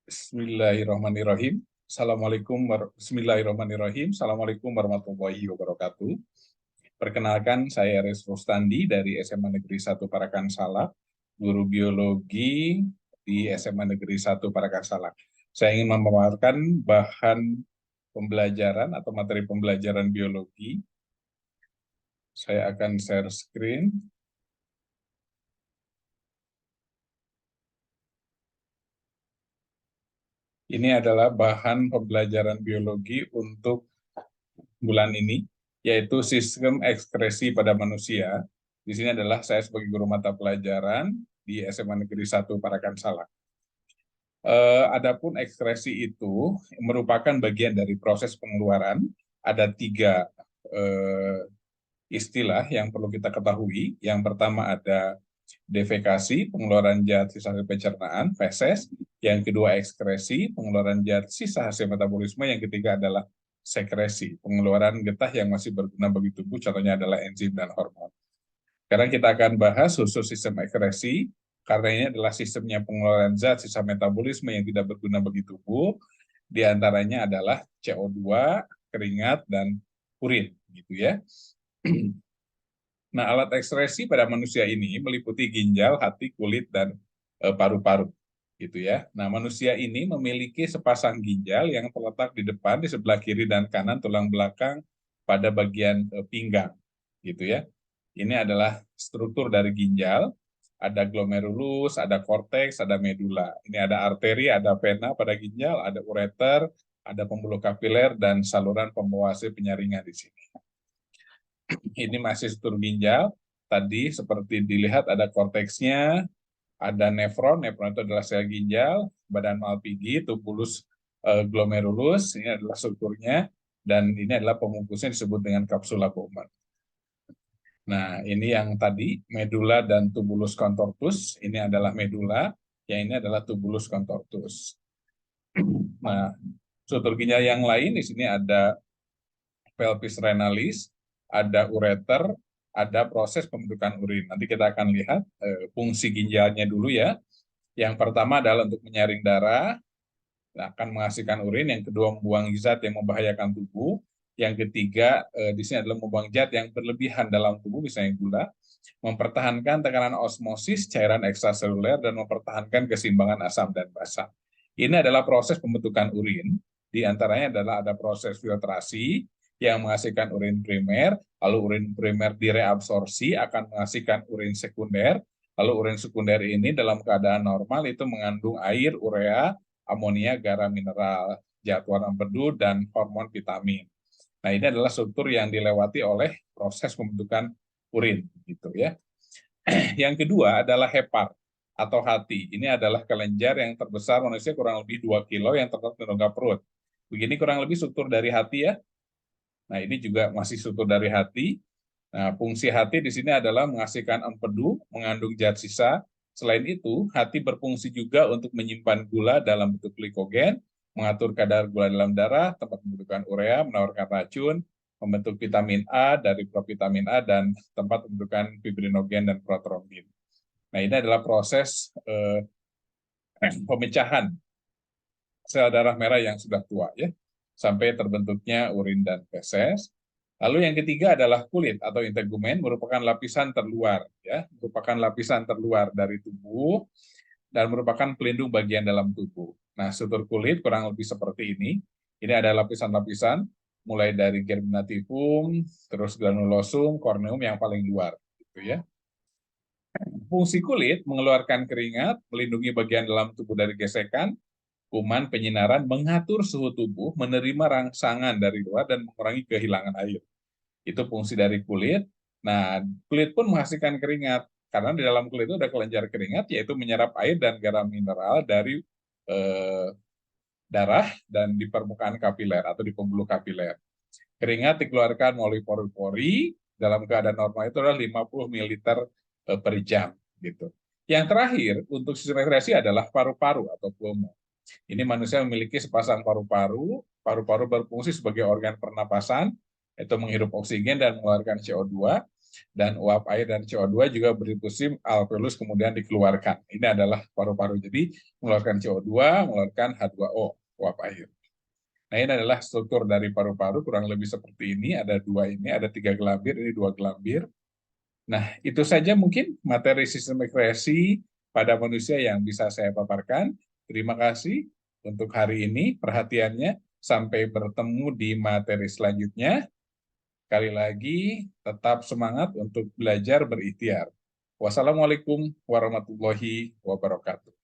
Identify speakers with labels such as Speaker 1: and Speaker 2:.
Speaker 1: Bismillahirrahmanirrahim. Bismillahirrahmanirrahim. Assalamualaikum warahmatullahi wabarakatuh. Perkenalkan, saya Aris Rustandi dari SMA Negeri 1 Parakan Salak, guru biologi di SMA Negeri 1 Parakan Salak. Saya ingin memaparkan bahan pembelajaran atau materi pembelajaran biologi. Saya akan share screen. Ini adalah bahan pembelajaran biologi untuk bulan ini, yaitu sistem ekskresi pada manusia. Di sini adalah saya sebagai guru mata pelajaran di SMA Negeri 1 Parakan Salak. Adapun ekskresi itu merupakan bagian dari proses pengeluaran. Ada tiga istilah yang perlu kita ketahui. Yang pertama ada defekasi, pengeluaran zat sisa hasil pencernaan, feses. Yang kedua ekskresi, pengeluaran zat sisa hasil metabolisme. Yang ketiga adalah sekresi, pengeluaran getah yang masih berguna bagi tubuh, contohnya adalah enzim dan hormon. Sekarang kita akan bahas khusus sistem ekskresi, karena ini adalah sistemnya pengeluaran zat sisa metabolisme yang tidak berguna bagi tubuh, di antaranya adalah CO2, keringat, dan urin, gitu ya. Nah, alat ekskresi pada manusia ini meliputi ginjal, hati, kulit, dan paru-paru, gitu ya. Nah, manusia ini memiliki sepasang ginjal yang terletak di depan, di sebelah kiri dan kanan tulang belakang pada bagian pinggang, gitu ya. Ini adalah struktur dari ginjal. Ada glomerulus, ada korteks, ada medula. Ini ada arteri, ada vena pada ginjal, ada ureter, ada pembuluh kapiler, dan saluran pembawa hasil penyaringan di sini. Ini masih struktur ginjal. Tadi seperti dilihat ada korteksnya, ada nefron itu adalah sel ginjal, badan Malpighi, tubulus glomerulus, ini adalah strukturnya, dan ini adalah pembungkusnya disebut dengan kapsula Bowman. Nah, ini yang tadi, medula dan tubulus contortus, ini adalah medula, yang ini adalah tubulus contortus. Nah, struktur ginjal yang lain, di sini ada pelvis renalis, ada ureter, ada proses pembentukan urin. Nanti kita akan lihat fungsi ginjalnya dulu ya. Yang pertama adalah untuk menyaring darah, akan menghasilkan urin. Yang kedua, membuang zat yang membahayakan tubuh. Yang ketiga, di sini adalah membuang zat yang berlebihan dalam tubuh, misalnya gula. Mempertahankan tekanan osmosis cairan ekstraseluler dan mempertahankan keseimbangan asam dan basa. Ini adalah proses pembentukan urin. Di antaranya adalah ada proses filtrasi yang menghasilkan urin primer, lalu urin primer direabsorpsi akan menghasilkan urin sekunder, lalu urin sekunder ini dalam keadaan normal itu mengandung air, urea, amonia, garam mineral, zat warna empedu, dan hormon vitamin. Nah, ini adalah struktur yang dilewati oleh proses pembentukan urin, gitu ya. Yang kedua adalah hepar atau hati. Ini adalah kelenjar yang terbesar manusia, kurang lebih 2 kilo yang terletak di rongga perut. Begini kurang lebih struktur dari hati ya. Nah, ini juga masih struktur dari hati. Nah, fungsi hati di sini adalah menghasilkan empedu, mengandung zat sisa. Selain itu, hati berfungsi juga untuk menyimpan gula dalam bentuk glikogen, mengatur kadar gula dalam darah, tempat pembentukan urea, menawarkan racun, membentuk vitamin A dari provitamin A, dan tempat pembentukan fibrinogen dan protrombin. Nah, ini adalah proses pemecahan sel darah merah yang sudah tua ya, sampai terbentuknya urin dan feses. Lalu yang ketiga adalah kulit atau integumen, merupakan lapisan terluar ya, merupakan lapisan terluar dari tubuh dan merupakan pelindung bagian dalam tubuh. Nah, struktur kulit kurang lebih seperti ini. Ini ada lapisan-lapisan mulai dari germinativum, terus granulosum, corneum yang paling luar gitu ya. Fungsi kulit mengeluarkan keringat, melindungi bagian dalam tubuh dari gesekan, kuman, penyinaran, mengatur suhu tubuh, menerima rangsangan dari luar, dan mengurangi kehilangan air. Itu fungsi dari kulit. Nah, kulit pun menghasilkan keringat. Karena di dalam kulit itu ada kelenjar keringat, yaitu menyerap air dan garam mineral dari darah dan di permukaan kapiler atau di pembuluh kapiler. Keringat dikeluarkan melalui pori-pori, dalam keadaan normal itu adalah 50 ml per jam. Gitu. Yang terakhir, untuk sistem ekskresi adalah paru-paru atau pulmo. Ini manusia memiliki sepasang paru-paru. Paru-paru berfungsi sebagai organ pernapasan, yaitu menghirup oksigen dan mengeluarkan CO2. dan uap air dan CO2 juga berdifusi alveolus kemudian dikeluarkan. Ini adalah paru-paru. Jadi mengeluarkan CO2, mengeluarkan H2O, uap air. Nah, ini adalah struktur dari paru-paru, kurang lebih seperti ini. Ada dua ini, ada 3 gelambir, ini 2 gelambir. Nah, itu saja mungkin materi sistem ekskresi pada manusia yang bisa saya paparkan. Terima kasih untuk hari ini perhatiannya. Sampai bertemu di materi selanjutnya. Sekali lagi, tetap semangat untuk belajar berikhtiar. Wassalamualaikum warahmatullahi wabarakatuh.